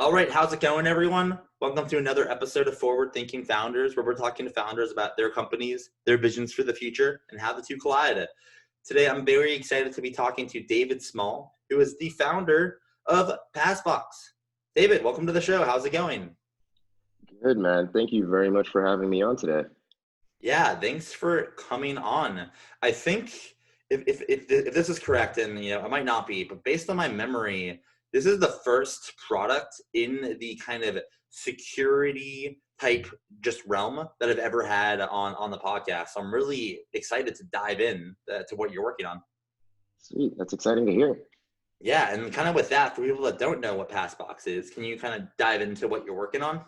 All right, how's it going, everyone? Welcome to another episode of Forward Thinking Founders, where we're talking to founders about their companies, their visions for the future, and how the two collide. Today, I'm very excited to be talking to David Small, who is the founder of Passbox. David, welcome to the show. How's it going? Good, man. Thank you very much for having me on today. Yeah, thanks for coming on. I think if this is correct, and it might not be, but based on my memory, this is the first product in the kind of security type just realm that I've ever had on the podcast. So I'm really excited to dive in to what you're working on. Sweet. That's exciting to hear. Yeah, and kind of with that, for people that don't know what Passbox is, can you kind of dive into what you're working on?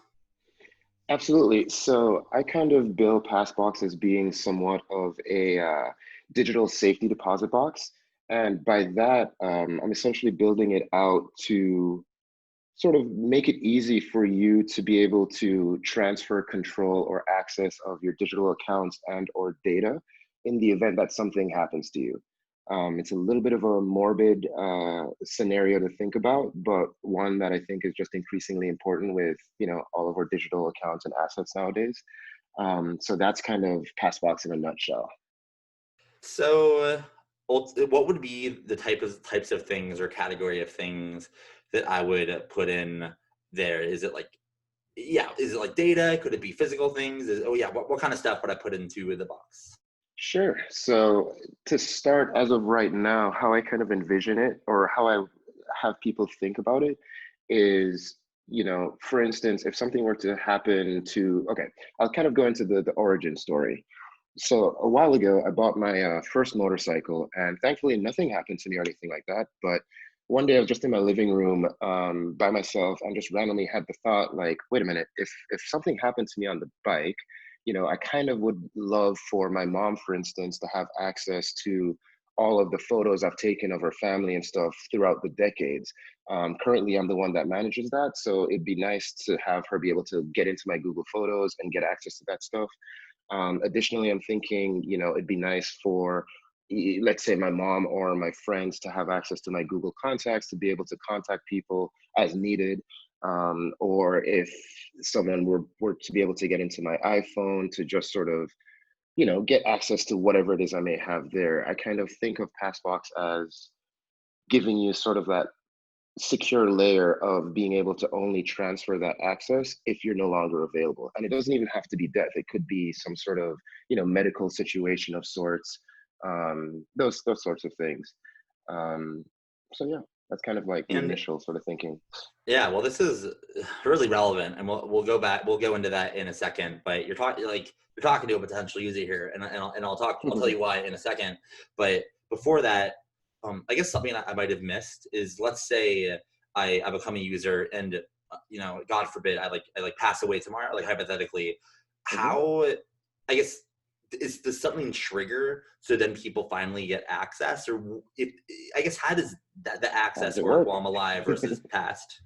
Absolutely. So I kind of bill Passbox as being somewhat of a digital safety deposit box. And by that, I'm essentially building it out to sort of make it easy for you to be able to transfer control or access of your digital accounts and or data in the event that something happens to you. It's a little bit of a morbid scenario to think about, but one that I think is just increasingly important with all of our digital accounts and assets nowadays. So that's kind of Passbox in a nutshell. So, what would be the types of things or category of things that I would put in there? Is it like, yeah, is it like data? Could it be physical things? What kind of stuff would I put into the box? Sure. So to start, as of right now, how I kind of envision it or how I have people think about it is, for instance, if something were to happen to, okay, I'll kind of go into the origin story. So a while ago, I bought my first motorcycle, and thankfully nothing happened to me or anything like that. But one day I was just in my living room by myself and just randomly had the thought, like, wait a minute, if something happened to me on the bike, I kind of would love for my mom, for instance, to have access to all of the photos I've taken of her family and stuff throughout the decades. Currently, I'm the one that manages that, so it'd be nice to have her be able to get into my Google Photos and get access to that stuff. Additionally, I'm thinking, it'd be nice for, let's say, my mom or my friends to have access to my Google contacts to be able to contact people as needed. Or if someone were to be able to get into my iPhone to just sort of, get access to whatever it is I may have there. I kind of think of Passbox as giving you sort of that secure layer of being able to only transfer that access if you're no longer available. And it doesn't even have to be death. It could be some sort of, medical situation of sorts, those sorts of things. So yeah, that's kind of like the And initial sort of thinking. yeah, well, this is really relevant, and we'll go into that in a second. But you're talking to a potential user here, I'll tell you why in a second. But before that, I guess something I might have missed is, let's say I become a user, and God forbid, I pass away tomorrow, like hypothetically. Mhm. How, I guess, does something trigger so then people finally get access, or if I guess, how does the How does access it work work? while I'm alive versus past?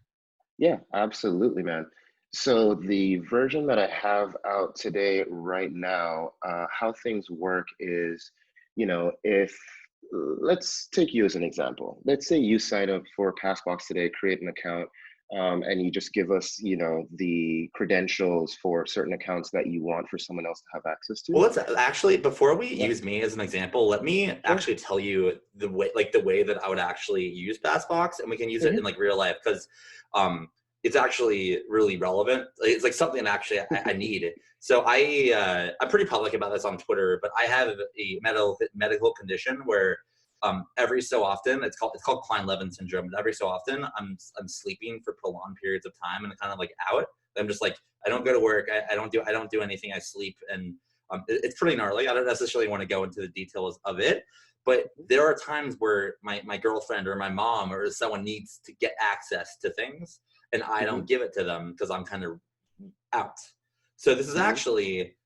Yeah, absolutely, man. So the version that I have out today, right now, how things work is, if let's take you as an example. Let's say you sign up for Passbox today, create an account, and you just give us, the credentials for certain accounts that you want for someone else to have access to. Well, let's actually, before we Yeah, use me as an example, let me sure. actually tell you the way that I would actually use Passbox, and we can use it in Hmm. like real life, because it's actually really relevant. It's like something actually I need. So I'm pretty public about this on Twitter, but I have a medical condition where every so often, it's called Klein-Levin syndrome. But every so often, I'm sleeping for prolonged periods of time and kind of like out. I'm just like, I don't go to work. I don't do anything. I sleep, and it's pretty gnarly. I don't necessarily want to go into the details of it, but there are times where my girlfriend or my mom or someone needs to get access to things, and I don't Hmm. give it to them because I'm kind of out. So this is Hmm. actually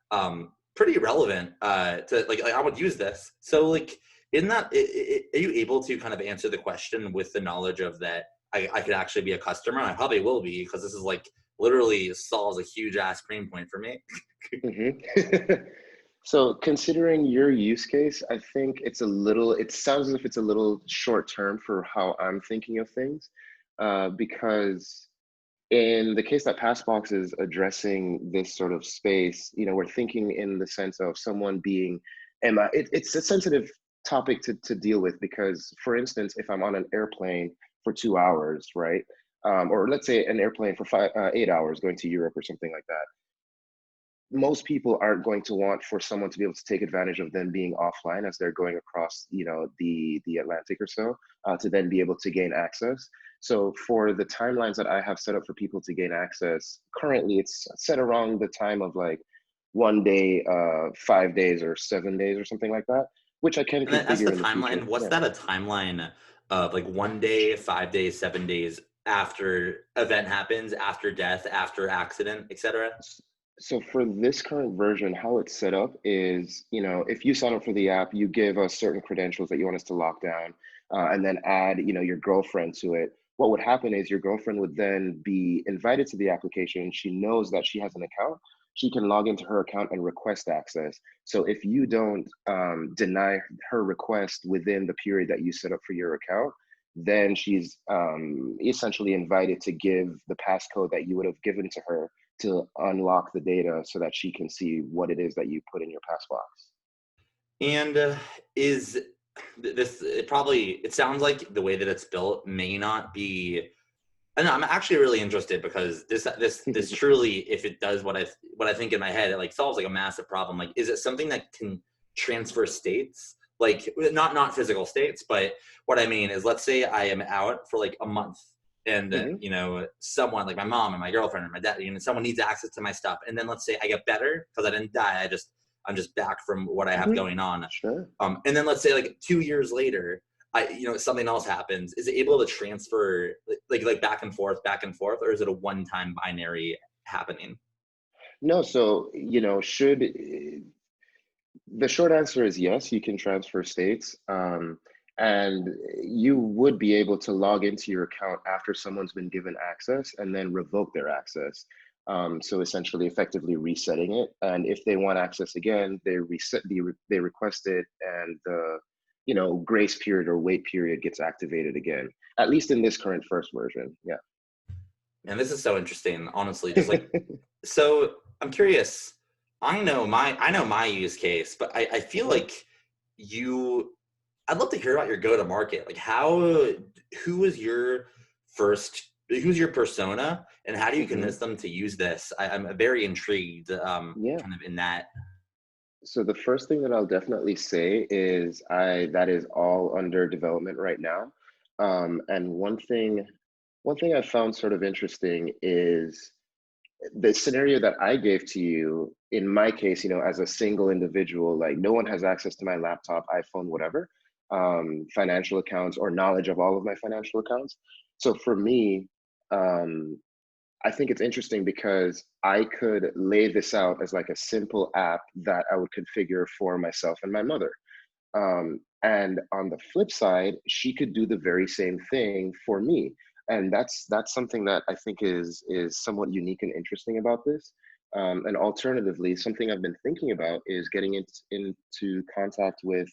pretty relevant to like I would use this. So like, in that, are you able to kind of answer the question with the knowledge of that I could actually be a customer? I probably will be, because this is like literally solves a huge ass pain point for me. Hmm. So considering your use case, I think it sounds as if it's a little short term for how I'm thinking of things, because In the case that Passbox is addressing this sort of space, we're thinking in the sense of someone being, it's a sensitive topic to deal with because, for instance, if I'm on an airplane for 2 hours, right? Or let's say an airplane for 8 hours going to Europe or something like that, most people aren't going to want for someone to be able to take advantage of them being offline as they're going across, the Atlantic or so, to then be able to gain access. So for the timelines that I have set up for people to gain access, currently it's set around the time of like 1 day, 5 days, or 7 days, or something like that, which I can And then as the configure in the timeline, future. what's Yeah. that a timeline of like 1 day, 5 days, 7 days after event happens, after death, after accident, etc.? So for this current version, how it's set up is, if you sign up for the app, you give us certain credentials that you want us to lock down, and then add, your girlfriend to it. What would happen is your girlfriend would then be invited to the application. She knows that she has an account. She can log into her account and request access. So if you don't deny her request within the period that you set up for your account, then she's essentially invited to give the passcode that you would have given to her to unlock the data so that she can see what it is that you put in your Passbox. And is this it probably it sounds like the way that it's built may not be. I know I'm actually really interested because this truly, if it does what I think in my head, it like solves like a massive problem. Like, is it something that can transfer states? Like not physical states, but what I mean is, let's say I am out for like a month, and Hmm. someone like my mom and my girlfriend or my dad, someone needs access to my stuff, and then let's say I get better because I didn't die. I'm just back from what I have Hmm. going on. Sure. And then let's say like 2 years later, something else happens. Is it able to transfer like back and forth, or is it a one-time binary happening? No, so, should the short answer is yes, you can transfer states. And you would be able to log into your account after someone's been given access and then revoke their access. So essentially, effectively resetting it. And if they want access again, they request it, and the grace period or wait period gets activated again. At least in this current first version, yeah. And this is so interesting, honestly. Just like, so I'm curious. I know my use case, but I feel Uh-huh. like you. I'd love to hear about your go-to-market. Like, who is your who's your persona, and how do you Hmm. convince them to use this? I'm very intrigued, Yeah. kind of in that. So the first thing that I'll definitely say is I that is all under development right now. And one thing I found sort of interesting is the scenario that I gave to you. In my case, as a single individual, like no one has access to my laptop, iPhone, whatever, financial accounts or knowledge of all of my financial accounts. So for me, um, I think it's interesting because I could lay this out as like a simple app that I would configure for myself and my mother. And on the flip side, she could do the very same thing for me. And that's something that I think is somewhat unique and interesting about this. And alternatively, something I've been thinking about is getting into contact with,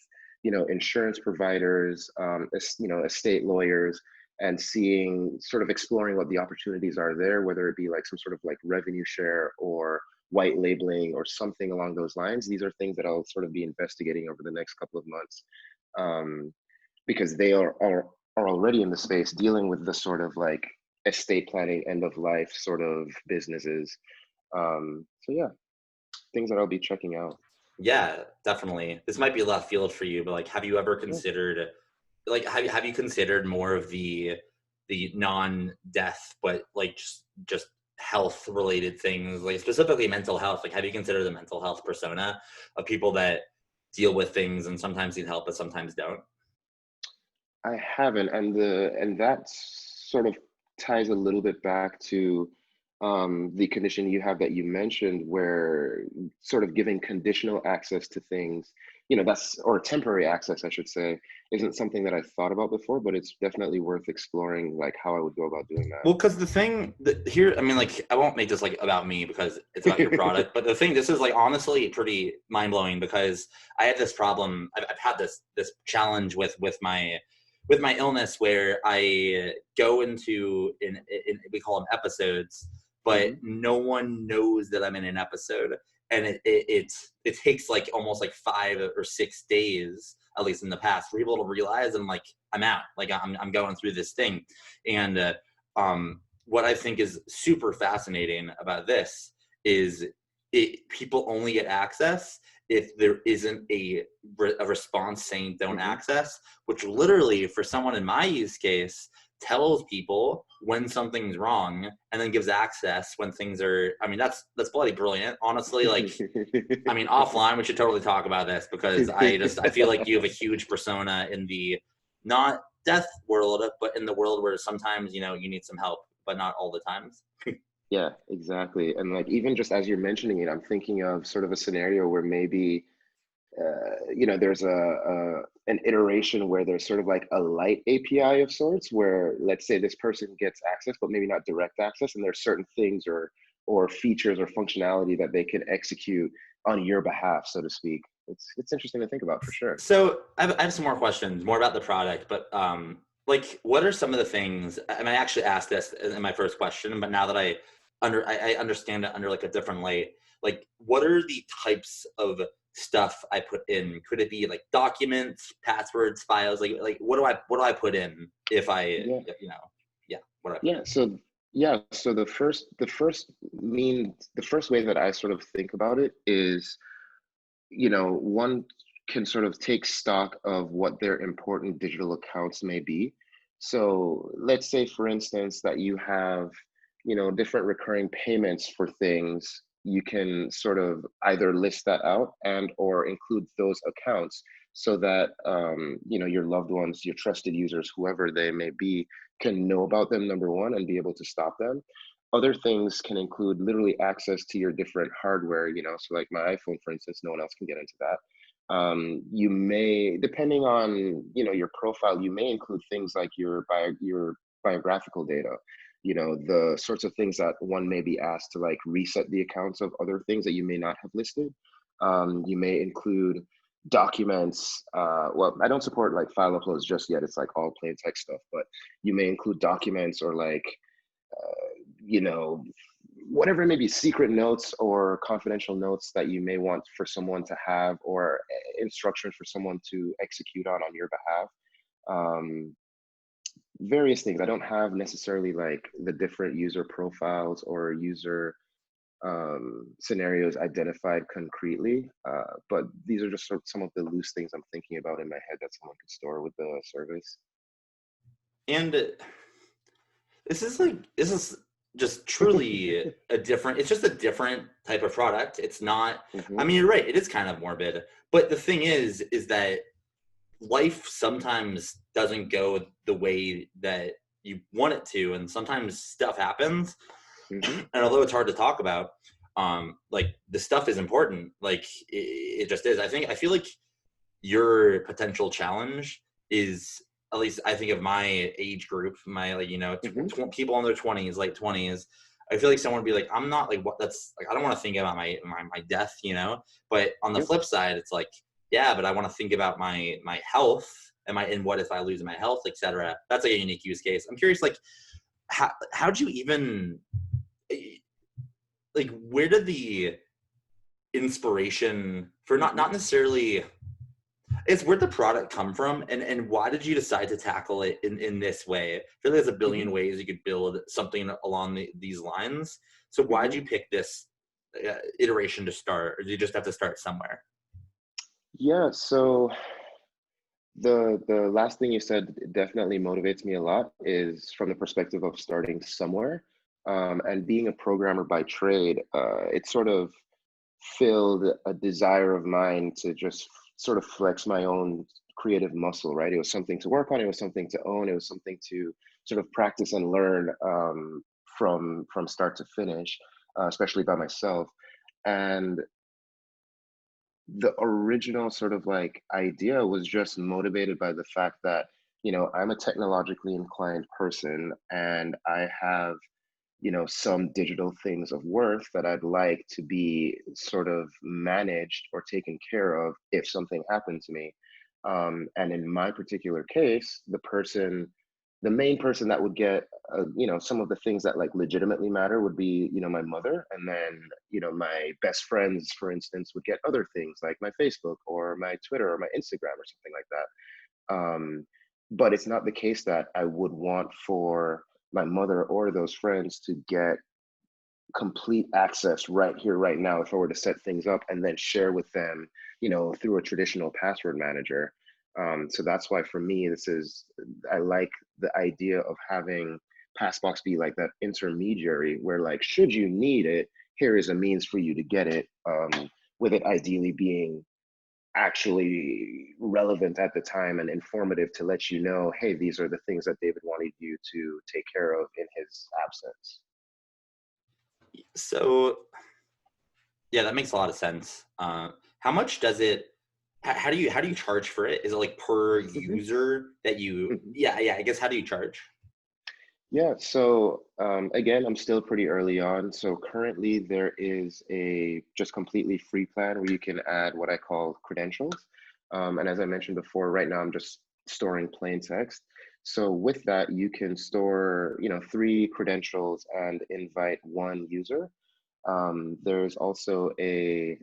insurance providers, estate lawyers, and seeing, sort of exploring what the opportunities are there, whether it be like some sort of like revenue share or white labeling or something along those lines. These are things that I'll sort of be investigating over the next couple of months, um, because they are already in the space dealing with the sort of like estate planning, end of life sort of businesses. So yeah, things that I'll be checking out. Yeah, definitely. This might be left field for you, but like, have you ever Yeah. considered, like, have you considered more of the non-death, but like just health related things, like specifically mental health? Like, have you considered the mental health persona of people that deal with things and sometimes need help, but sometimes don't? I haven't, and that sort of ties a little bit back to the condition you have that you mentioned, where sort of giving conditional access to things, that's, or temporary access, I should say, isn't something that I thought about before, but it's definitely worth exploring, like how I would go about doing Well, because the thing that here, I mean, like, I won't make this like about me because it's about your that. product. But the thing, this is like honestly pretty mind blowing because I had this problem. I've had this challenge with with my illness where I go into in we call them episodes, but Hmm. no one knows that I'm in an episode, and it takes like almost like 5 or 6 days, at least in the past, for people to realize I'm like I'm out, like I'm going through this thing, and what I think is super fascinating about this is people only get access if there isn't a response saying don't Hmm. access, which literally for someone in my use case tells people when something's wrong and then gives access when things are, I mean, that's bloody brilliant. Honestly, like, I mean, offline we should totally talk about this because I feel like you have a huge persona in the not death world, but in the world where sometimes, you know, you need some help, but not all the times. Yeah, exactly. And like even just as you're mentioning it, I'm thinking of sort of a scenario where maybe there's an iteration where there's sort of like a light API of sorts, where let's say this person gets access, but maybe not direct access, and there's certain things or features or functionality that they can execute on your behalf, so to speak. It's interesting to think about for sure. So I have some more questions, more about the product, but like, what are some of the things? And I actually asked this in my first question, but now that I understand it under like a different light. Like, what are the types of stuff I put in? Could it be like documents, passwords, files? Like what do I put in if I Yeah. you know yeah, what do I put Yeah, in? so the first way that I sort of think about it is, one can sort of take stock of what their important digital accounts may be. So let's say, for instance, that you have, different recurring payments for things. You can sort of either list that out and or include those accounts so that your loved ones, your trusted users, whoever they may be, can know about them, number one, and be able to stop them. Other things can include literally access to your different hardware, so like my iPhone, for instance, no one else can get into that. You may, depending on, your profile, you may include things like your biographical data, the sorts of things that one may be asked to like reset the accounts of other things that you may not have listed. You may include documents. Well, I don't support like file uploads just yet. It's like all plain text stuff, but you may include documents or like you know, whatever it may be, secret notes or confidential notes that you may want for someone to have, or instructions for someone to execute on your behalf. Um, Various things. I don't have necessarily like the different user profiles or user scenarios identified concretely, but these are just sort of some of the loose things I'm thinking about in my head that someone could store with the service. And this is just truly a different, it's just a different type of product. It's not, I Hmm. mean, you're right, it is kind of morbid, but the thing is that life sometimes doesn't go the way that you want it to, and sometimes stuff happens. Hmm. And although it's hard to talk about, like, the stuff is important, like it just is. I feel like your potential challenge is, at least I think of my age group, my, like, you know, Hmm. people in their 20s, late 20s. I feel like someone would be like, I'm not like, what, that's like, I don't want to think about my death, you know. But on the Yep. flip side, it's like, yeah, but I want to think about my health and what if I lose my health, etc. That's like a unique use case. I'm curious, like, how'd you even, like, where did the inspiration for, Hmm. not necessarily, it's where'd the product come from, and why did you decide to tackle it in this way? I feel like there's a Hmm. billion ways you could build something along these lines. So why'd Hmm. you pick this iteration to start, or did you just have to start somewhere? Yeah, so the last thing you said definitely motivates me a lot, is from the perspective of starting somewhere. And being a programmer by trade, it sort of filled a desire of mine to just sort of flex my own creative muscle, right? It was something to work on, it was something to own, it was something to sort of practice and learn from start to finish, especially by myself. And the original sort of like idea was just motivated by the fact that, I'm a technologically inclined person and I have, some digital things of worth that I'd like to be sort of managed or taken care of if something happened to me. And in my particular case, the main person that would get, some of the things that like legitimately matter would be, my mother. And then, my best friends, for instance, would get other things like my Facebook or my Twitter or my Instagram or something like that. But it's not the case that I would want for my mother or those friends to get complete access right here, right now, if I were to set things up and then share with them, through a traditional password manager. So that's why for me, I like the idea of having Passbox be like that intermediary where, like, should you need it, here is a means for you to get it, with it ideally being actually relevant at the time and informative to let you know, hey, these are the things that David wanted you to take care of in his absence. So yeah, that makes a lot of sense. How much does it? How do you charge for it? Is it like per Mhm, user that you? mhm. Yeah. I guess how do you charge? Yeah, so again, I'm still pretty early on. So currently there is a just completely free plan where you can add what I call credentials. And as I mentioned before, right now I'm just storing plain text. So with that, you can store, 3 credentials and invite one user. There's also a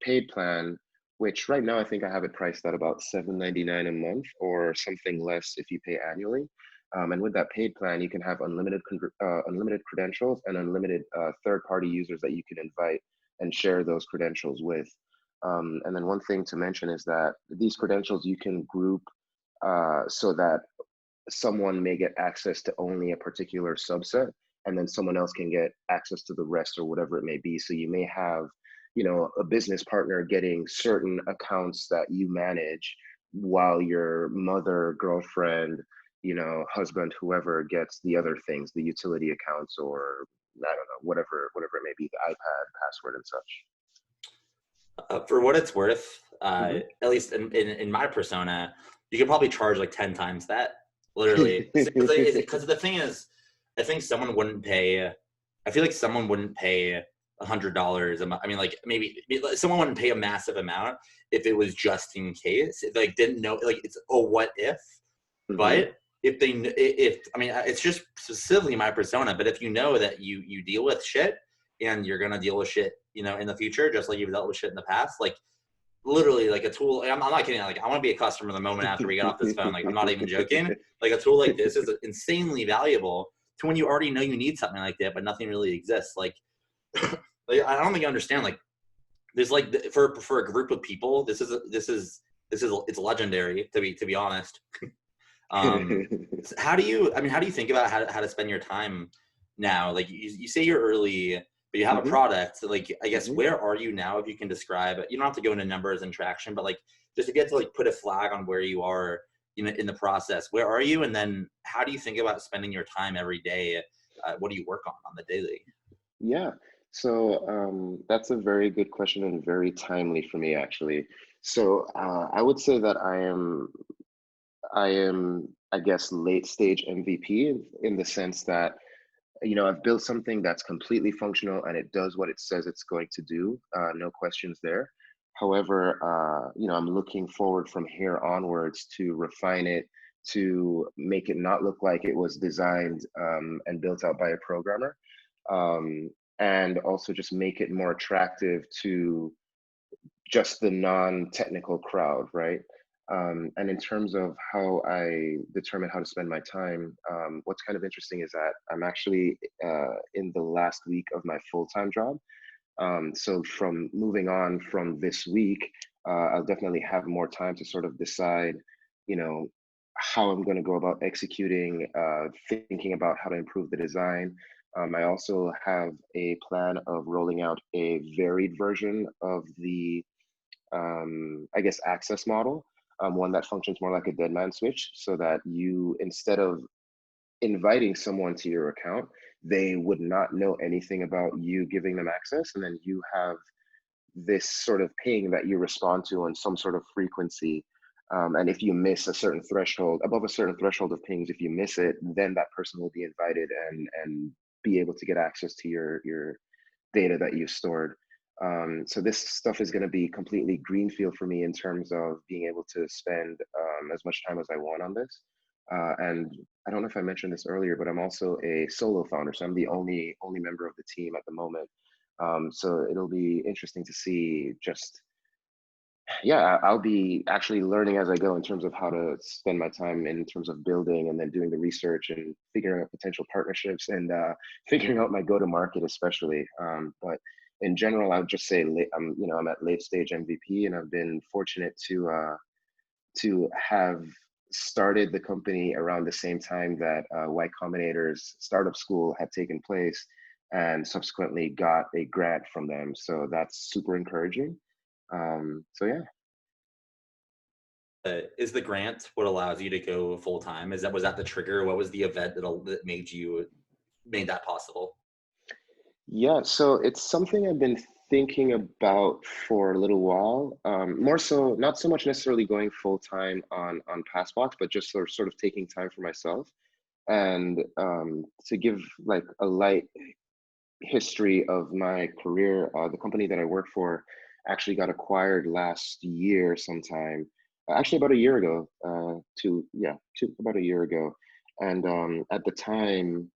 paid plan, which right now I think I have it priced at about $7.99 a month or something less if you pay annually. And with that paid plan, you can have unlimited credentials and unlimited third-party users that you can invite and share those credentials with. And then one thing to mention is that these credentials you can group so that someone may get access to only a particular subset, and then someone else can get access to the rest or whatever it may be. So you may have, a business partner getting certain accounts that you manage, while your mother, girlfriend, husband, whoever gets the other things, the utility accounts, or I don't know, whatever it may be, the iPad password and such. For what it's worth, Hmm. at least in my persona, you could probably charge like 10 times that. Literally, because the thing is, I think someone wouldn't pay. I feel like someone wouldn't pay $100 a month. I mean, like maybe someone wouldn't pay a massive amount if it was just in case. If like didn't know, like it's oh what if. Hmm. But if I mean, it's just specifically my persona. But if you know that you deal with shit and you're gonna deal with shit, in the future, just like you've dealt with shit in the past, like literally like a tool. Like, I'm not kidding. Like I want to be a customer the moment after we get off this phone. Like I'm not even joking. Like a tool like this is insanely valuable to when you already know you need something like that, but nothing really exists. Like, like I don't think you understand. Like there's like for a group of people, this is it's legendary to be honest. How do you? I mean, how do you think about how to spend your time now? Like you say you're early, but you have a Hmm. product. Like I guess Hmm. where are you now? If you can describe it, you don't have to go into numbers and traction, but like just to get to like put a flag on where you are, in the process. Where are you? And then how do you think about spending your time every day? What do you work on the daily? Yeah, so that's a very good question and very timely for me, actually. So I would say that I am, I guess, late stage MVP in the sense that, I've built something that's completely functional and it does what it says it's going to do. No questions there. However, I'm looking forward from here onwards to refine it, to make it not look like it was designed and built out by a programmer, um, and also just make it more attractive to just the non-technical crowd, right? And in terms of how I determine how to spend my time, what's kind of interesting is that I'm actually in the last week of my full-time job. So from moving on from this week, I'll definitely have more time to sort of decide, you know, how I'm going to go about executing, thinking about how to improve the design. I also have a plan of rolling out a varied version of the, I guess, access model, one that functions more like a dead man switch, so that you, instead of inviting someone to your account, they would not know anything about you giving them access. And then you have this sort of ping that you respond to on some sort of frequency. And if you miss a certain threshold, above a certain threshold of pings, if you miss it, then that person will be invited and be able to get access to your data that you've stored. So this stuff is going to be completely greenfield for me in terms of being able to spend as much time as I want on this. And I don't know if I mentioned this earlier, but I'm also a solo founder, so I'm the only member of the team at the moment. So it'll be interesting to see just, yeah, I'll be actually learning as I go in terms of how to spend my time in terms of building and then doing the research and figuring out potential partnerships and figuring out my go-to-market especially. But in general, I would just say I'm at late stage MVP, and I've been fortunate to have started the company around the same time that Y Combinator's startup school had taken place, and subsequently got a grant from them. So that's super encouraging. So yeah. Is the grant what allows you to go full time? Was that the trigger? What was the event that made that possible? Yeah, so it's something I've been thinking about for a little while. More so, not so much necessarily going full time on Passbox, but just sort of taking time for myself. And to give like a light history of my career, the company that I work for actually got acquired last year sometime. Actually, about a year ago. About a year ago. And at the time,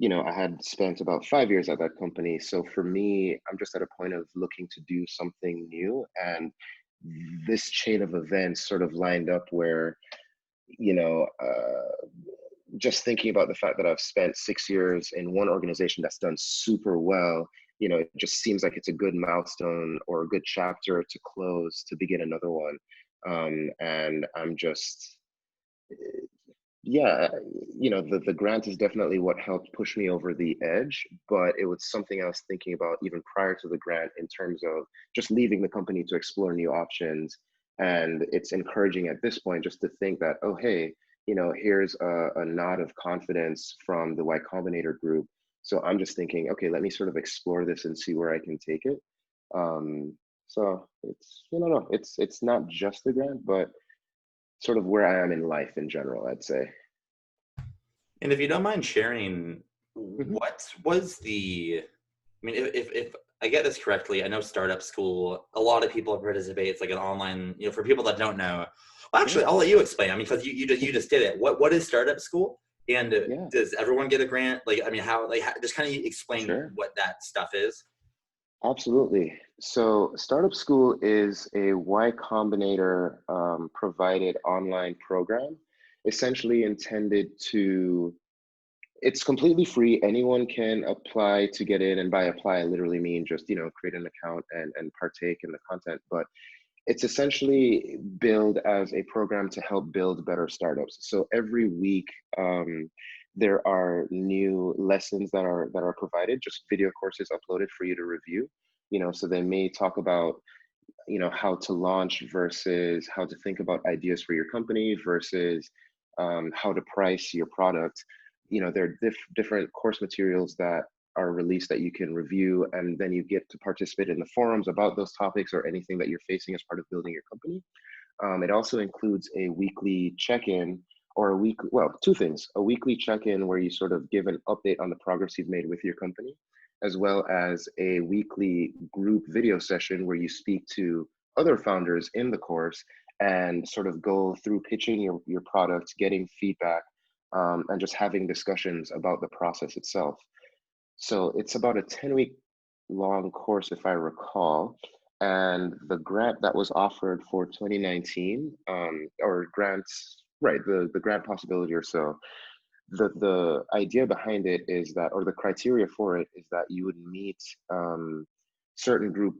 I had spent about 5 years at that company. So for me, I'm just at a point of looking to do something new. And this chain of events sort of lined up where, you know, just thinking about the fact that I've spent 6 years in one organization that's done super well, it just seems like it's a good milestone or a good chapter to close to begin another one. And I'm just, yeah, the grant is definitely what helped push me over the edge, but it was something I was thinking about even prior to the grant in terms of just leaving the company to explore new options. And it's encouraging at this point just to think that, oh, hey, here's a nod of confidence from the Y Combinator group. So I'm just thinking, okay, let me sort of explore this and see where I can take it. So it's, no, it's not just the grant, but sort of where I am in life in general, I'd say. And if you don't mind sharing, Mhm. what was I mean, if I get this correctly, I know startup school, a lot of people participate. It's like an online, for people that don't know. Well, Yeah, actually, I'll let you explain. I mean, because you just did it. What is startup school? And yeah, does everyone get a grant? Like, I mean, just kind of explain sure. what that stuff is. Absolutely. So, Startup School is a Y Combinator provided online program, essentially intended to, it's completely free. Anyone can apply to get in. And by apply, I literally mean just, create an account and partake in the content. But it's essentially billed as a program to help build better startups. So every week, there are new lessons that are provided, just video courses uploaded for you to review. So they may talk about how to launch versus how to think about ideas for your company versus how to price your product. There are different course materials that are released that you can review, and then you get to participate in the forums about those topics or anything that you're facing as part of building your company. It also includes a weekly check-in, or two things: a weekly check-in where you sort of give an update on the progress you've made with your company, as well as a weekly group video session where you speak to other founders in the course and sort of go through pitching your product, getting feedback, and just having discussions about the process itself. So it's about a 10-week long course, if I recall. And the grant that was offered for 2019, or grants, right, the grant possibility or so, the idea behind it is that, or the criteria for it is that you would meet certain group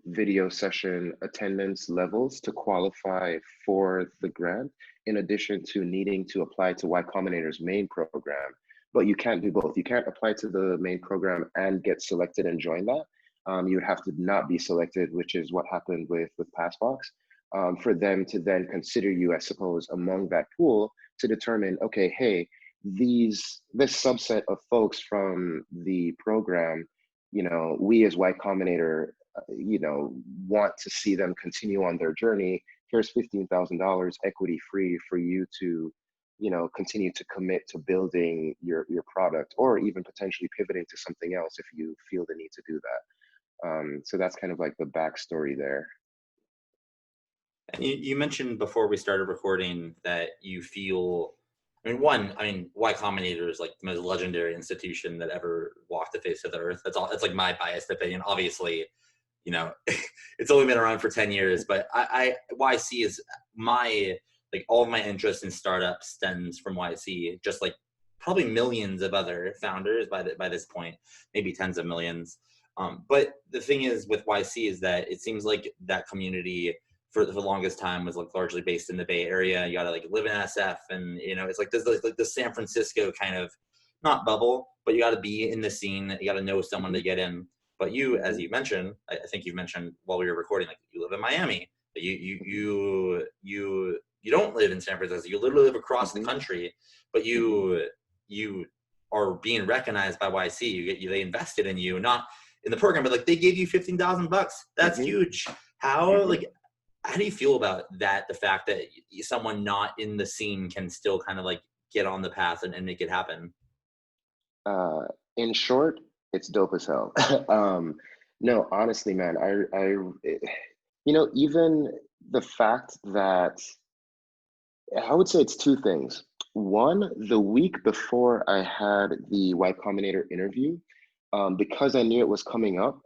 video session attendance levels to qualify for the grant, in addition to needing to apply to Y Combinator's main program. But you can't do both. You can't apply to the main program and get selected and join that. You would have to not be selected, which is what happened with Passbox, for them to then consider you, I suppose, among that pool to determine, okay, hey, this subset of folks from the program, we as Y Combinator, want to see them continue on their journey. Here's $15,000 equity free for you to, continue to commit to building your product, or even potentially pivoting to something else if you feel the need to do that. So that's kind of like the backstory there. And you mentioned before we started recording that you feel, Y Combinator is like the most legendary institution that ever walked the face of the earth. That's all. That's like my biased opinion. Obviously, it's only been around for 10 years, but YC is like all of my interest in startups stems from YC, just like probably millions of other founders by this point, maybe tens of millions. But the thing is with YC is that it seems like that community for the longest time was like largely based in the Bay Area. You got to like live in SF, and it's like there's like the San Francisco kind of not bubble, but you got to be in the scene. You got to know someone to get in. But you, as you mentioned, I think you mentioned while we were recording, like you live in Miami. You don't live in San Francisco. You literally live across the country, but you are being recognized by YC. They invested in you, not in the program, but like they gave you $15,000. That's huge. How do you feel about that? The fact that someone not in the scene can still kind of like get on the path and make it happen. In short, it's dope as hell. No, honestly, man, even the fact that I would say it's two things. One, the week before I had the Y Combinator interview, because I knew it was coming up,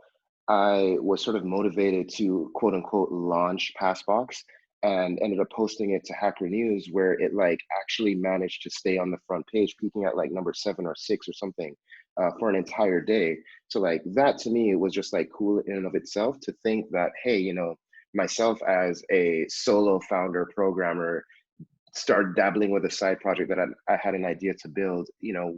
I was sort of motivated to quote unquote launch Passbox and ended up posting it to Hacker News, where it like actually managed to stay on the front page, peaking at like number 7 or 6 or something for an entire day. So like that to me was just like cool in and of itself to think that, hey, myself as a solo founder programmer started dabbling with a side project that I had an idea to build,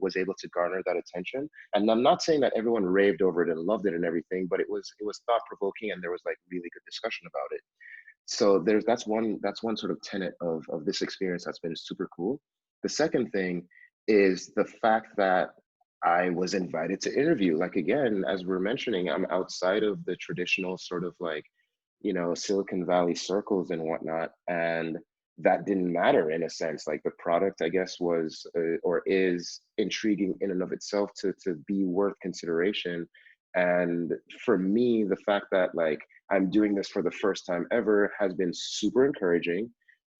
was able to garner that attention. And I'm not saying that everyone raved over it and loved it and everything, but it was thought provoking, and there was like really good discussion about it. So that's one sort of tenet of this experience that's been super cool. The second thing is the fact that I was invited to interview. Like again, as we're mentioning, I'm outside of the traditional sort of like, Silicon Valley circles and whatnot. And that didn't matter in a sense. Like the product, I guess, was or is intriguing in and of itself to be worth consideration. And for me, the fact that like I'm doing this for the first time ever has been super encouraging.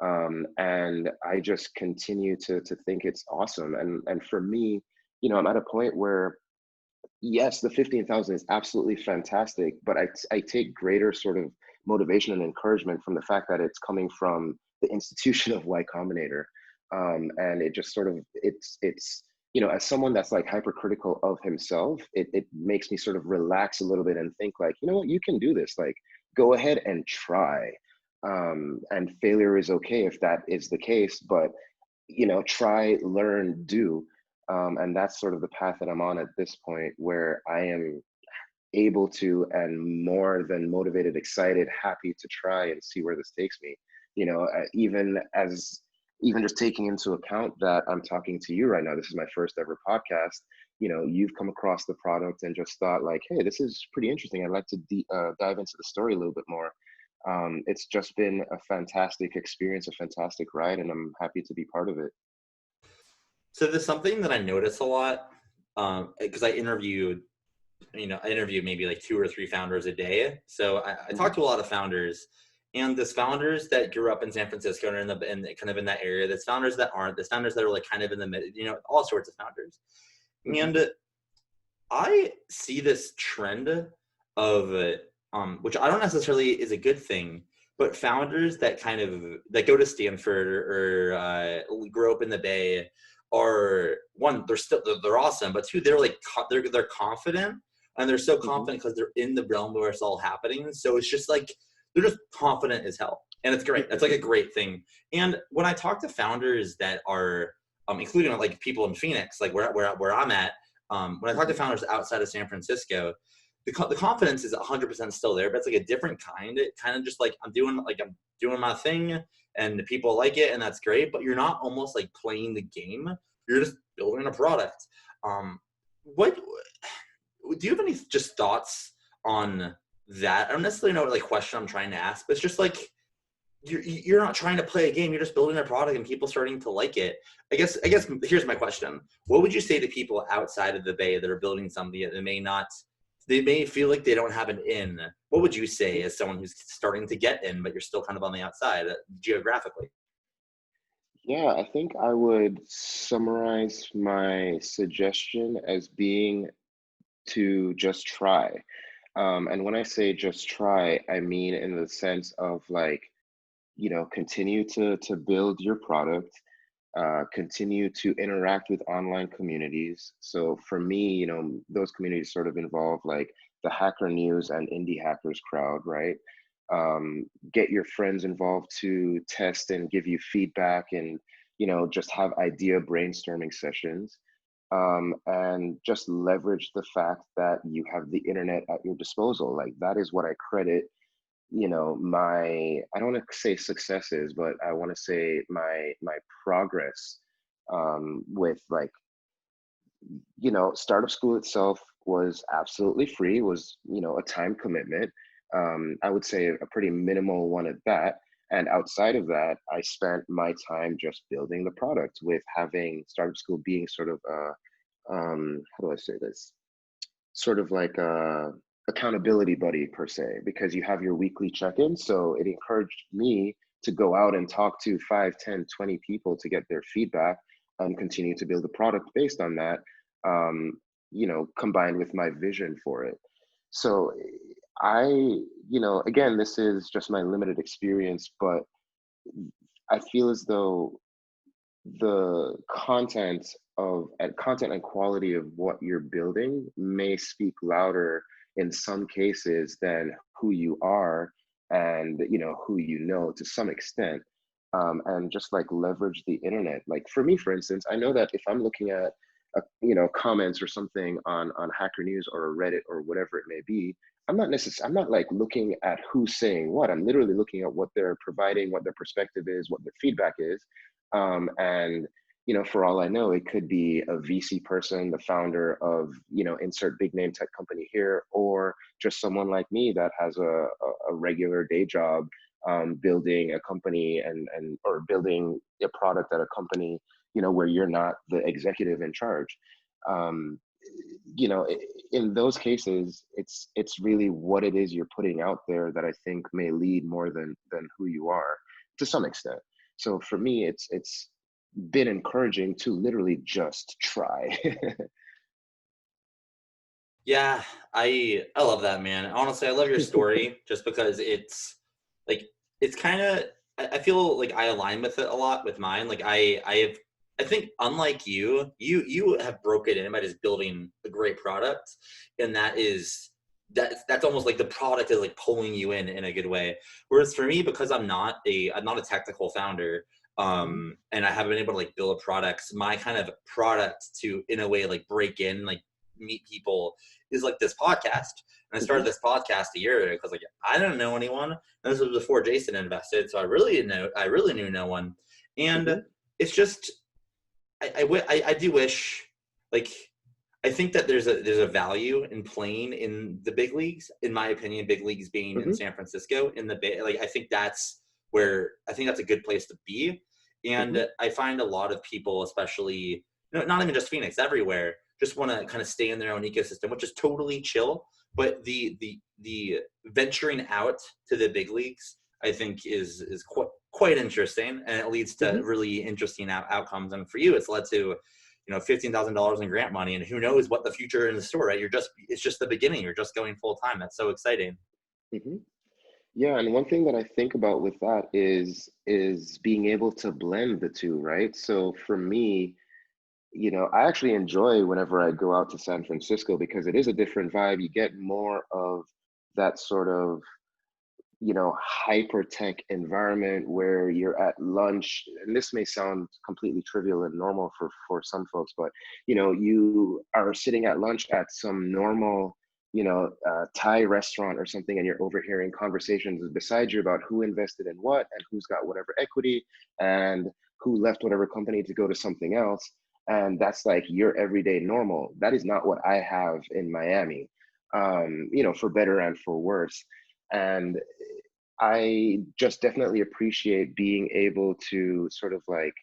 And I just continue to think it's awesome. And for me, I'm at a point where yes, the 15,000 is absolutely fantastic, but I take greater sort of motivation and encouragement from the fact that it's coming from the institution of Y Combinator. And it just sort of, it's, as someone that's like hypercritical of himself, it makes me sort of relax a little bit and think like, you know what, you can do this, like go ahead and try. And failure is okay if that is the case, but try, learn, do. And that's sort of the path that I'm on at this point, where I am able to and more than motivated, excited, happy to try and see where this takes me. Even just taking into account that I'm talking to you right now, this is my first ever podcast. You've come across the product and just thought like, hey, this is pretty interesting. I'd like to dive into the story a little bit more. It's just been a fantastic experience, a fantastic ride, and I'm happy to be part of it. So there's something that I notice a lot, because I interviewed maybe like 2 or 3 founders a day. So I talk to a lot of founders, and there's founders that grew up in San Francisco and are in kind of in that area. There's founders that aren't. There's founders that are like kind of in the mid, all sorts of founders. And I see this trend of, which I don't necessarily is a good thing, but founders that kind of that go to Stanford or grow up in the Bay are, one, they're awesome, but two, they're like they're confident, and they're so confident because they're in the realm where it's all happening. So it's just like they're just confident as hell, and it's great. It's like a great thing. And when I talk to founders that are, including like people in Phoenix, like where I'm at, when I talk to founders outside of San Francisco, the confidence is 100% still there, but it's like a different kind. It kind of just like I'm doing my thing, and people like it, and that's great. But you're not almost like playing the game. You're just building a product. What do you have any just thoughts on that? I don't necessarily know what like question I'm trying to ask, but it's just like you're not trying to play a game. You're just building a product and people starting to like it. I guess here's my question. What would you say to people outside of the Bay that are building something that may not they may feel like they don't have an in. What would you say as someone who's starting to get in, but you're still kind of on the outside geographically? Yeah, I think I would summarize my suggestion as being to just try. And when I say just try, I mean in the sense of like, continue to build your product, continue to interact with online communities. So for me, those communities sort of involve like the Hacker News and Indie Hackers crowd, right? Get your friends involved to test and give you feedback, and just have idea brainstorming sessions, and just leverage the fact that you have the internet at your disposal. Like that is what I credit, my, I don't want to say successes, but I want to say my progress, with like, startup school itself was absolutely free, was, a time commitment. I would say a pretty minimal one at that. And outside of that, I spent my time just building the product, with having startup school being sort of how do I say this? Sort of like a accountability buddy per se, because you have your weekly check-in. So it encouraged me to go out and talk to 5, 10, 20 people to get their feedback and continue to build a product based on that, combined with my vision for it. So I, again, this is just my limited experience, but I feel as though the content and quality of what you're building may speak louder in some cases than who you are, and who to some extent, and just like leverage the internet. Like for me, for instance, I know that if I'm looking at comments or something on Hacker News or Reddit or whatever it may be, I'm not like looking at who's saying what. I'm literally looking at what they're providing, what their perspective is, what their feedback is. And for all I know, it could be a VC person, the founder of, insert big name tech company here, or just someone like me that has a regular day job, building a company, or building a product at a company, where you're not the executive in charge. Um, in those cases, it's really what it is you're putting out there that I think may lead more than who you are, to some extent. So for me, it's been encouraging to literally just try. Yeah, I love that, man. Honestly, I love your story just because like it's kind of I feel like I align with it a lot with mine. Like I think unlike you have broken in by just building a great product, and that's almost like the product is like pulling you in a good way. Whereas for me, because I'm not a technical founder, Mhm, and I haven't been able to like build products, my kind of product to in a way like break in, like meet people is like this podcast. And I started mhm, this podcast a year ago because like I didn't know anyone. And this was before Jason invested, so I really knew no one. And mhm, it's just I do wish, like, I think that there's a value in playing in the big leagues. In my opinion, big leagues being in mhm, San Francisco in the Bay. Like I think that's a good place to be. mhm, And I find a lot of people, especially not even just Phoenix, everywhere, just want to kind of stay in their own ecosystem, which is totally chill. But the venturing out to the big leagues, I think, is quite interesting, and it leads to mhm. really interesting outcomes. And for you, it's led to $15,000 in grant money, and who knows what the future in the store, right? It's just the beginning. You're just going full time. That's so exciting. Mhm. Yeah, and one thing that I think about with that is being able to blend the two, right? So for me, I actually enjoy whenever I go out to San Francisco, because it is a different vibe. You get more of that sort of, hyper tech environment where you're at lunch. And this may sound completely trivial and normal for some folks, but you are sitting at lunch at some normal, Thai restaurant or something, and you're overhearing conversations beside you about who invested in what and who's got whatever equity, and who left whatever company to go to something else. And that's like your everyday normal. That is not what I have in Miami, for better and for worse. And I just definitely appreciate being able to sort of like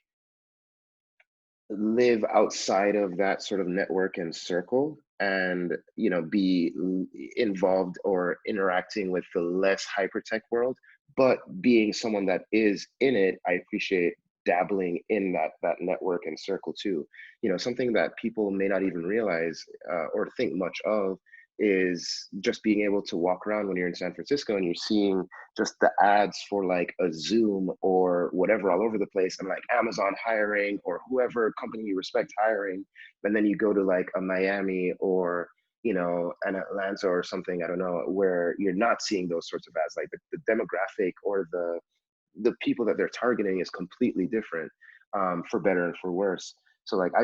live outside of that sort of network and circle, and be involved or interacting with the less hypertech world, but being someone that is in it, I appreciate dabbling in that network and circle too. Something that people may not even realize or think much of is just being able to walk around when you're in San Francisco and you're seeing just the ads for like a Zoom or whatever all over the place, and like Amazon hiring or whoever company you respect hiring. And then you go to like a Miami or an Atlanta or something, I don't know, where you're not seeing those sorts of ads. Like the demographic or the people that they're targeting is completely different, for better and for worse. So like I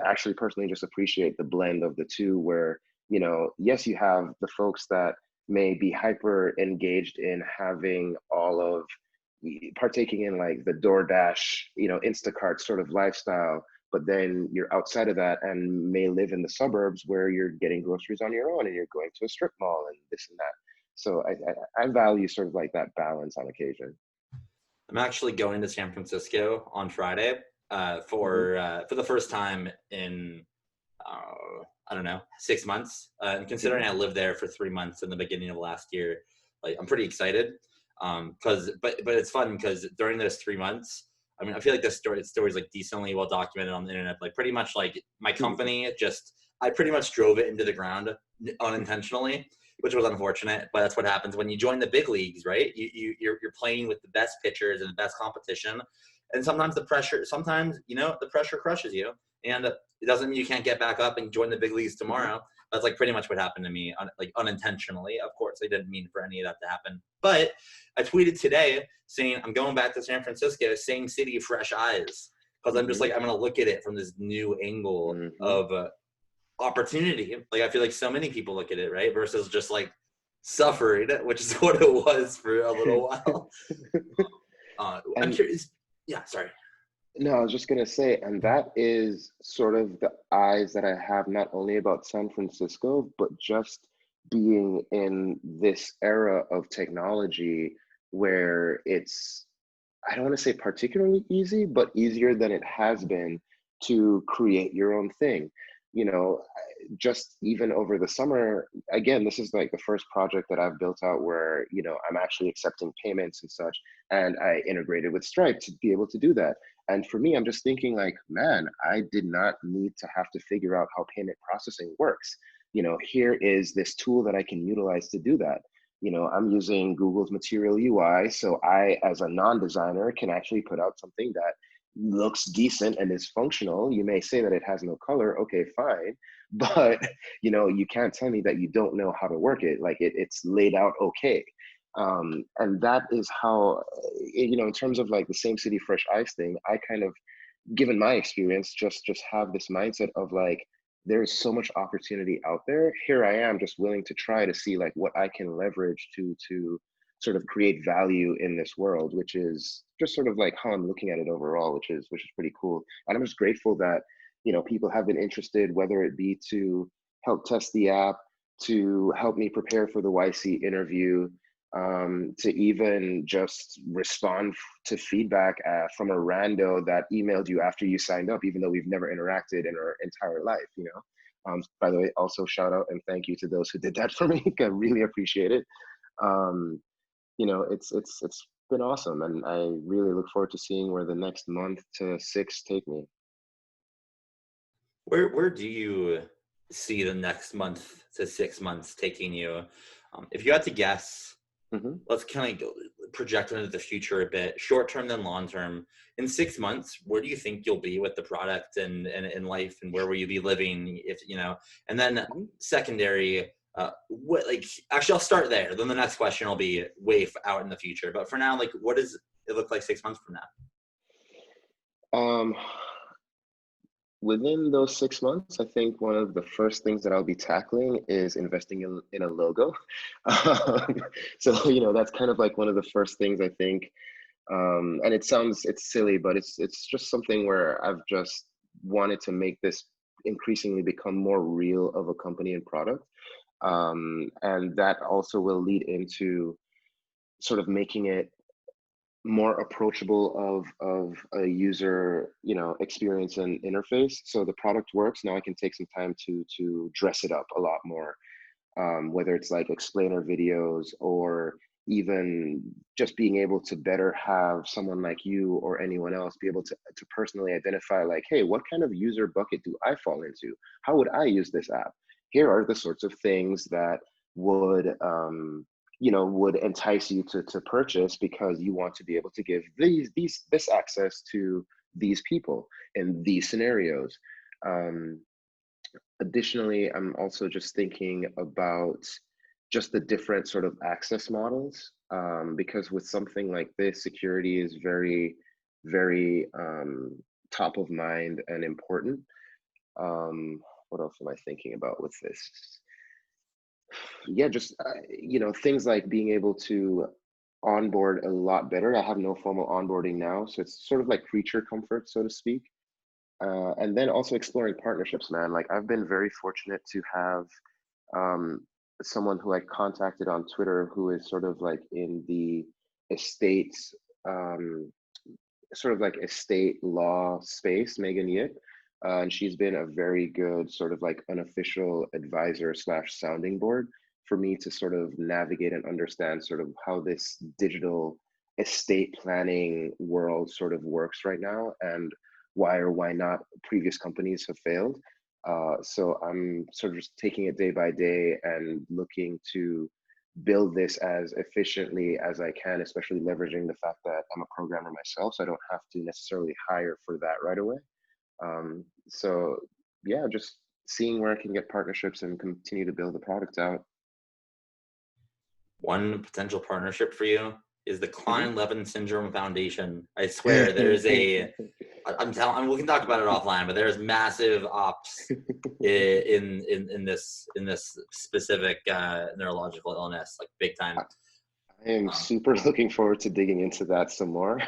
actually personally just appreciate the blend of the two, where yes, you have the folks that may be hyper engaged in having all of partaking in like the DoorDash, Instacart sort of lifestyle, but then you're outside of that and may live in the suburbs where you're getting groceries on your own and you're going to a strip mall and this and that. So I value sort of like that balance on occasion. I'm actually going to San Francisco on Friday Hmm. for the first time in I don't know 6 months. And considering Hmm. I lived there for 3 months in the beginning of last year, like I'm pretty excited. Because but it's fun because during those 3 months, I mean, I feel like this story is like decently well documented on the internet. Like pretty much like my company just I pretty much drove it into the ground unintentionally, which was unfortunate. But that's what happens when you join the big leagues, right? You're playing with the best pitchers and the best competition, and sometimes the pressure crushes you, and it doesn't mean you can't get back up and join the big leagues Hmm. tomorrow. That's like pretty much what happened to me, like unintentionally. Of course, I didn't mean for any of that to happen. But I tweeted today saying I'm going back to San Francisco, same city, fresh eyes, because I'm just Hmm. like I'm gonna look at it from this new angle Hmm. of opportunity. Like I feel like so many people look at it, right, versus just like suffering, which is what it was for a little while. I'm And curious. Yeah, sorry. no, I was just gonna say, and that is sort of the eyes that I have not only about San Francisco, but just being in this era of technology where it's, I don't want to say particularly easy, but easier than it has been to create your own thing. Just even over the summer, again, this is like the first project that I've built out where, I'm actually accepting payments and such. And I integrated with Stripe to be able to do that. And for me, I'm just thinking like, man, I did not need to have to figure out how payment processing works. Here is this tool that I can utilize to do that. I'm using Google's Material UI, so I, as a non-designer, can actually put out something that looks decent and is functional. You may say that it has no color, okay, fine, but you can't tell me that you don't know how to work it. Like it's laid out okay. And that is how, in terms of like the same city fresh ice thing, I kind of, given my experience, just have this mindset of like, there's so much opportunity out there. Here I am, just willing to try to see like what I can leverage to sort of create value in this world, which is just sort of like how I'm looking at it overall, which is pretty cool. And I'm just grateful that people have been interested, whether it be to help test the app, to help me prepare for the YC interview, to even just respond to feedback from a rando that emailed you after you signed up, even though we've never interacted in our entire life. By the way, also shout out and thank you to those who did that for me. I really appreciate it. Um, it's been awesome, and I really look forward to seeing where the next month to 6 take me. Where do you see the next month to 6 months taking you? If you had to guess, Hmm. let's kind of go project into the future a bit, short term then long term. In 6 months, where do you think you'll be with the product and in life, and where will you be living? If you know, and then Hmm. secondary, what like actually I'll start there. Then the next question will be way out in the future. But for now, like, what does it look like 6 months from now? Um, Within those 6 months, I think one of the first things that I'll be tackling is investing in a logo. Um, so, that's kind of like one of the first things I think. And it's silly, but it's just something where I've just wanted to make this increasingly become more real of a company and product. And that also will lead into sort of making it more approachable of a user, experience and interface. So the product works. Now I can take some time to dress it up a lot more, whether it's like explainer videos or even just being able to better have someone like you or anyone else be able to personally identify like, hey, what kind of user bucket do I fall into? How would I use this app? Here are the sorts of things that would would entice you to purchase, because you want to be able to give this access to these people in these scenarios. um, Additionally, I'm also just thinking about just the different sort of access models, because with something like this, security is very, very top of mind and important. What else am I thinking about with this? Yeah, just things like being able to onboard a lot better. I have no formal onboarding now, so it's sort of like creature comfort, so to speak. And then also exploring partnerships, man. Like I've been very fortunate to have um, someone who I contacted on Twitter who is sort of like in the estates, um, sort of like estate law space, Megan Yip. And she's been a very good sort of like unofficial advisor slash sounding board for me to sort of navigate and understand sort of how this digital estate planning world sort of works right now, and why or why not previous companies have failed. So I'm sort of just taking it day by day and looking to build this as efficiently as I can, especially leveraging the fact that I'm a programmer myself, so I don't have to necessarily hire for that right away. So yeah, just seeing where I can get partnerships and continue to build the product out. One potential partnership for you is the Mhm. Klein-Levin Syndrome Foundation. I swear there's we can talk about it offline, but there's massive ops in this specific neurological illness, like big time. I am Um, super looking forward to digging into that some more.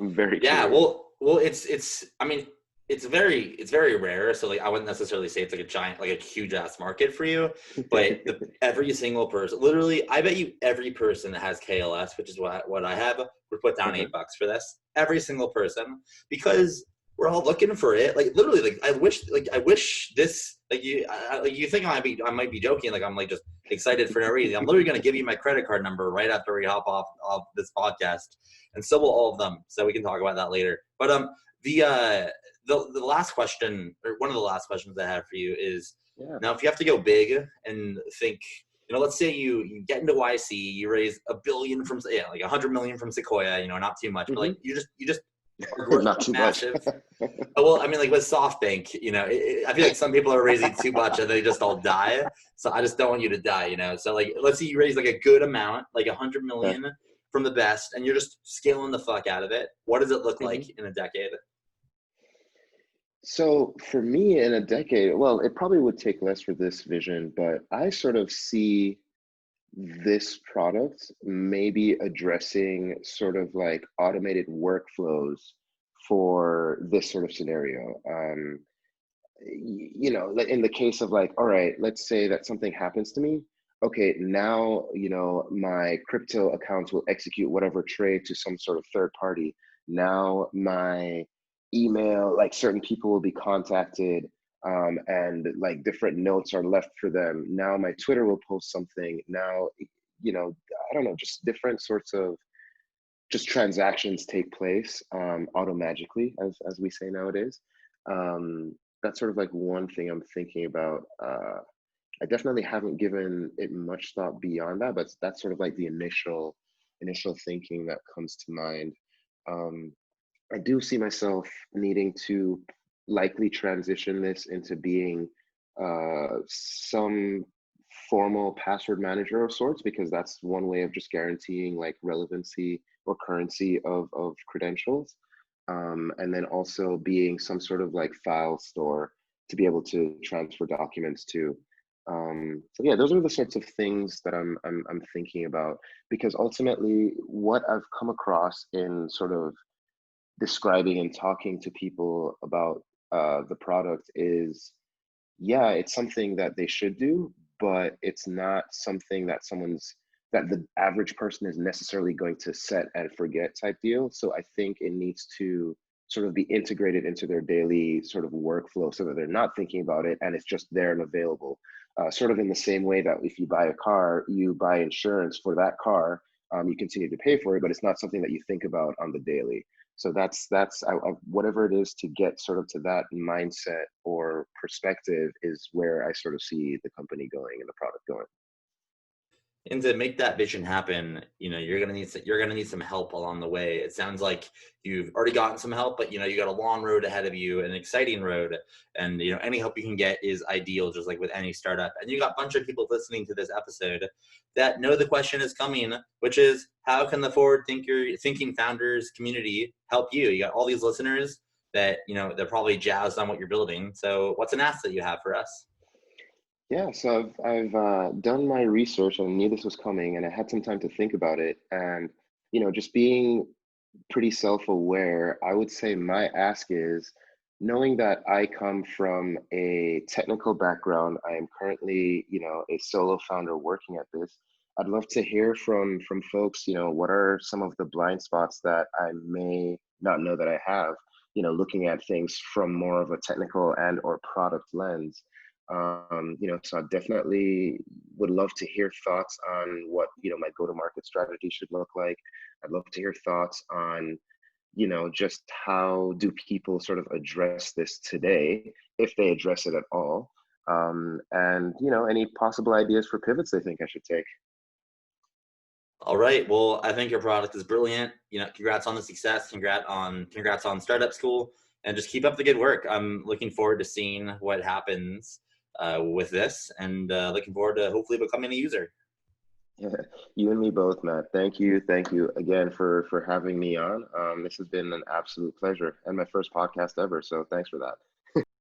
I'm very yeah, curious. well, it's. I mean, it's very rare. So like, I wouldn't necessarily say it's like a giant, like a huge ass market for you. But every single person, literally, I bet you every person that has KLS, which is what I have, would put down Uh-huh. $8 for this. Every single person, because we're all looking for it. Like literally, I wish this. Like you think I might be joking. Like I'm like just excited for no reason. I'm literally gonna give you my credit card number right after we hop off this podcast, and so will all of them. So we can talk about that later. But the uh, the last question, or one of the last questions I have for you is, Yeah. now if you have to go big and think, let's say you get into YC, you raise $1 billion from, like 100 million from Sequoia, not too much, but like Hmm. you just are growing Not too much. massive. Oh, well, I mean, like with SoftBank, I feel like some people are raising too much and they just all die. So I just don't want you to die. So like, let's say you raise like a good amount, like 100 Okay. million from the best, and you're just scaling the fuck out of it. What does it look like Mhm. in a decade? So for me, in a decade, well, it probably would take less for this vision, but I sort of see this product maybe addressing sort of like automated workflows for this sort of scenario. Like in the case of like, all right, let's say that something happens to me. Okay, now, my crypto accounts will execute whatever trade to some sort of third party. Now my email, like certain people will be contacted, and like different notes are left for them. Now my Twitter will post something. Now, I don't know, just different sorts of just transactions take place automagically, as we say nowadays. That's sort of like one thing I'm thinking about. I definitely haven't given it much thought beyond that, but that's sort of like the initial thinking that comes to mind. Um, I do see myself needing to likely transition this into being some formal password manager of sorts, because that's one way of just guaranteeing like relevancy or currency of credentials. And then also being some sort of like file store to be able to transfer documents to. So yeah, those are the sorts of things that I'm thinking about, because ultimately what I've come across in sort of describing and talking to people about the product is, yeah, it's something that they should do, but it's not something that someone's that the average person is necessarily going to set and forget type deal. So I think it needs to sort of be integrated into their daily sort of workflow so that they're not thinking about it and it's just there and available. Sort of in the same way that if you buy a car, you buy insurance for that car, you continue to pay for it, but it's not something that you think about on the daily. So whatever it is to get sort of to that mindset or perspective is where I sort of see the company going and the product going. And to make that vision happen, you're gonna need some help along the way. It sounds like you've already gotten some help, but you got a long road ahead of you, an exciting road, and any help you can get is ideal, just like with any startup. And you got a bunch of people listening to this episode that know the question is coming, which is how can the thinking founders community help you? You got all these listeners that they're probably jazzed on what you're building. So what's an ask that you have for us? Yeah, so I've done my research and I knew this was coming, and I had some time to think about it. And just being pretty self-aware, I would say my ask is knowing that I come from a technical background. I am currently, a solo founder working at this. I'd love to hear from folks, what are some of the blind spots that I may not know that I have, looking at things from more of a technical and or product lens. So I definitely would love to hear thoughts on what, my go-to-market strategy should look like. I'd love to hear thoughts on, just how do people sort of address this today, if they address it at all. And, any possible ideas for pivots they think I should take. All right. Well, I think your product is brilliant. Congrats on the success. Congrats on startup school, and just keep up the good work. I'm looking forward to seeing what happens with this, and looking forward to hopefully becoming a user. Yeah, you and me both, Matt. Thank you. Thank you again for having me on. This has been an absolute pleasure and my first podcast ever. So thanks for that.